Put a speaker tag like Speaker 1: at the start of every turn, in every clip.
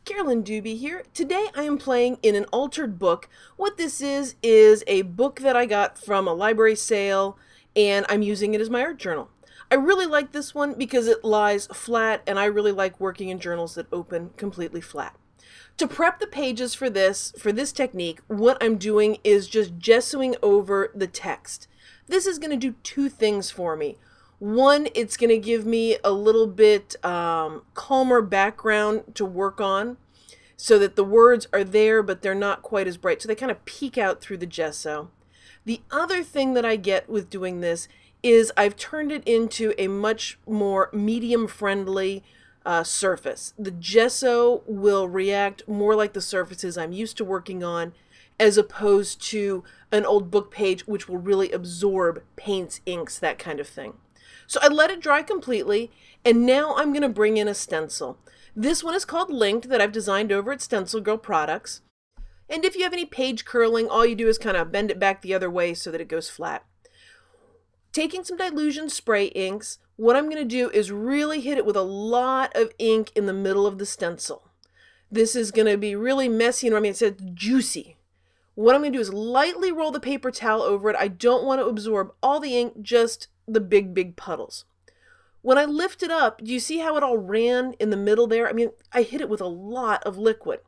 Speaker 1: Carolyn Dube here. Today I am playing in an altered book. What this is a book that I got from a library sale, and I'm using it as my art journal. I really like this one because it lies flat, and I really like working in journals that open completely flat. To prep the pages for this technique, what I'm doing is just gessoing over the text. This is going to do two things for me. One, it's going to give me a little bit calmer background to work on so that the words are there, but they're not quite as bright. So they kind of peek out through the gesso. The other thing that I get with doing this is I've turned it into a much more medium-friendly surface. The gesso will react more like the surfaces I'm used to working on, as opposed to an old book page, which will really absorb paints, inks, that kind of thing. So I let it dry completely, and now I'm going to bring in a stencil. This one is called Linked, that I've designed over at Stencil Girl Products. And if you have any page curling, all you do is kind of bend it back the other way so that it goes flat. Taking some Dilution spray inks, what I'm going to do is really hit it with a lot of ink in the middle of the stencil. This is going to be really messy, and it says juicy. What I'm going to do is lightly roll the paper towel over it. I don't want to absorb all the ink, just the big puddles. When I lift it up, do you see how it all ran in the middle there? I hit it with a lot of liquid,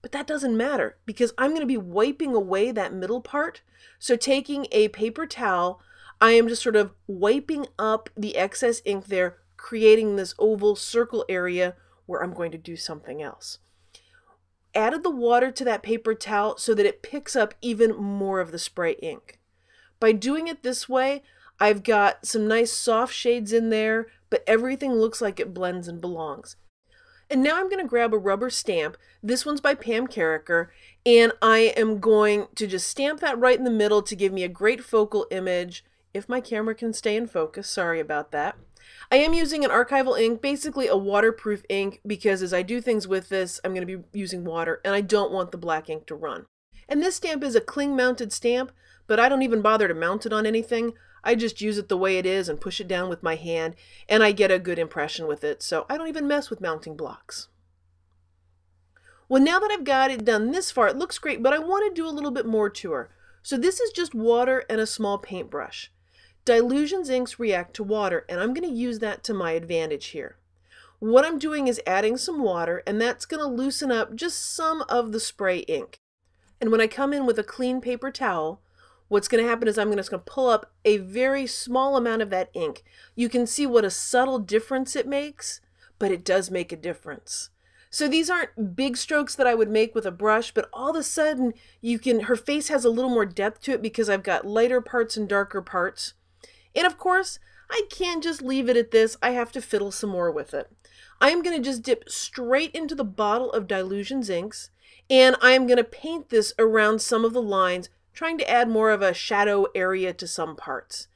Speaker 1: but that doesn't matter because I'm going to be wiping away that middle part. So taking a paper towel, I am just sort of wiping up the excess ink there, creating this oval circle area where I'm going to do something else. Added the water to that paper towel so that it picks up even more of the spray ink. By doing it this way, I've got some nice soft shades in there, but everything looks like it blends and belongs. And now I'm going to grab a rubber stamp. This one's by Pam Carricker, and I am going to just stamp that right in the middle to give me a great focal image. If my camera can stay in focus, sorry about that. I am using an archival ink, basically a waterproof ink, because as I do things with this, I'm going to be using water, and I don't want the black ink to run. And this stamp is a cling-mounted stamp, but I don't even bother to mount it on anything. I just use it the way it is and push it down with my hand, and I get a good impression with it, so I don't even mess with mounting blocks. Well, now that I've got it done this far, it looks great, but I want to do a little bit more to her. So this is just water and a small paintbrush. Dilution's inks react to water, and I'm going to use that to my advantage here. What I'm doing is adding some water, and that's going to loosen up just some of the spray ink. And when I come in with a clean paper towel, what's going to happen is I'm just going to pull up a very small amount of that ink. You can see what a subtle difference it makes, but it does make a difference. So these aren't big strokes that I would make with a brush, but all of a sudden her face has a little more depth to it because I've got lighter parts and darker parts. And of course, I can't just leave it at this. I have to fiddle some more with it. I am going to just dip straight into the bottle of Dilution's inks, and I am going to paint this around some of the lines, trying to add more of a shadow area to some parts.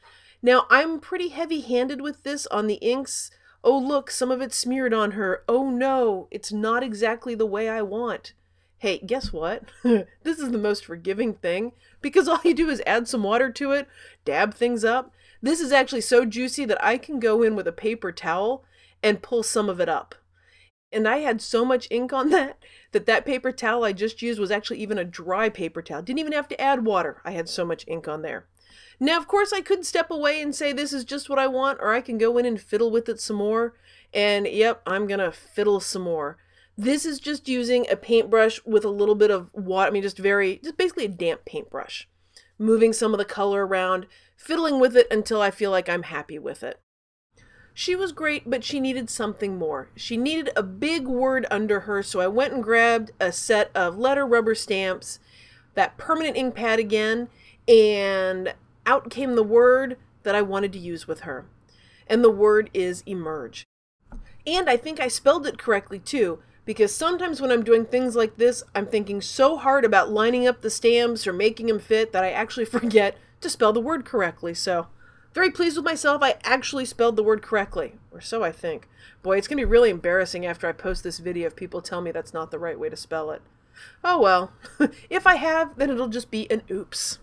Speaker 1: Now, I'm pretty heavy-handed with this on the inks. Oh, look, some of it's smeared on her. Oh, no, it's not exactly the way I want. Hey, guess what? This is the most forgiving thing, because all you do is add some water to it, dab things up. This is actually so juicy that I can go in with a paper towel and pull some of it up. And I had so much ink on that paper towel I just used was actually even a dry paper towel. Didn't even have to add water. I had so much ink on there. Now, of course, I could step away and say this is just what I want, or I can go in and fiddle with it some more. And yep, I'm going to fiddle some more. This is just using a paintbrush with a little bit of water. Just basically a damp paintbrush. Moving some of the color around, fiddling with it until I feel like I'm happy with it. She was great, but she needed something more. She needed a big word under her, so I went and grabbed a set of letter rubber stamps, that permanent ink pad again, and out came the word that I wanted to use with her. And the word is emerge. And I think I spelled it correctly too, because sometimes when I'm doing things like this, I'm thinking so hard about lining up the stamps or making them fit that I actually forget to spell the word correctly. So, very pleased with myself. I actually spelled the word correctly, or so I think. Boy, it's going to be really embarrassing after I post this video if people tell me that's not the right way to spell it. Oh well, if I have, then it'll just be an oops.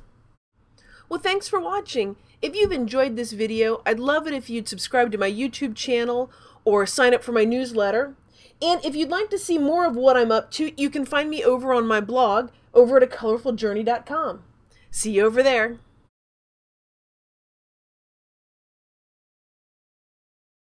Speaker 1: Well, thanks for watching. If you've enjoyed this video, I'd love it if you'd subscribe to my YouTube channel or sign up for my newsletter. And if you'd like to see more of what I'm up to, you can find me over on my blog over at acolorfuljourney.com. See you over there.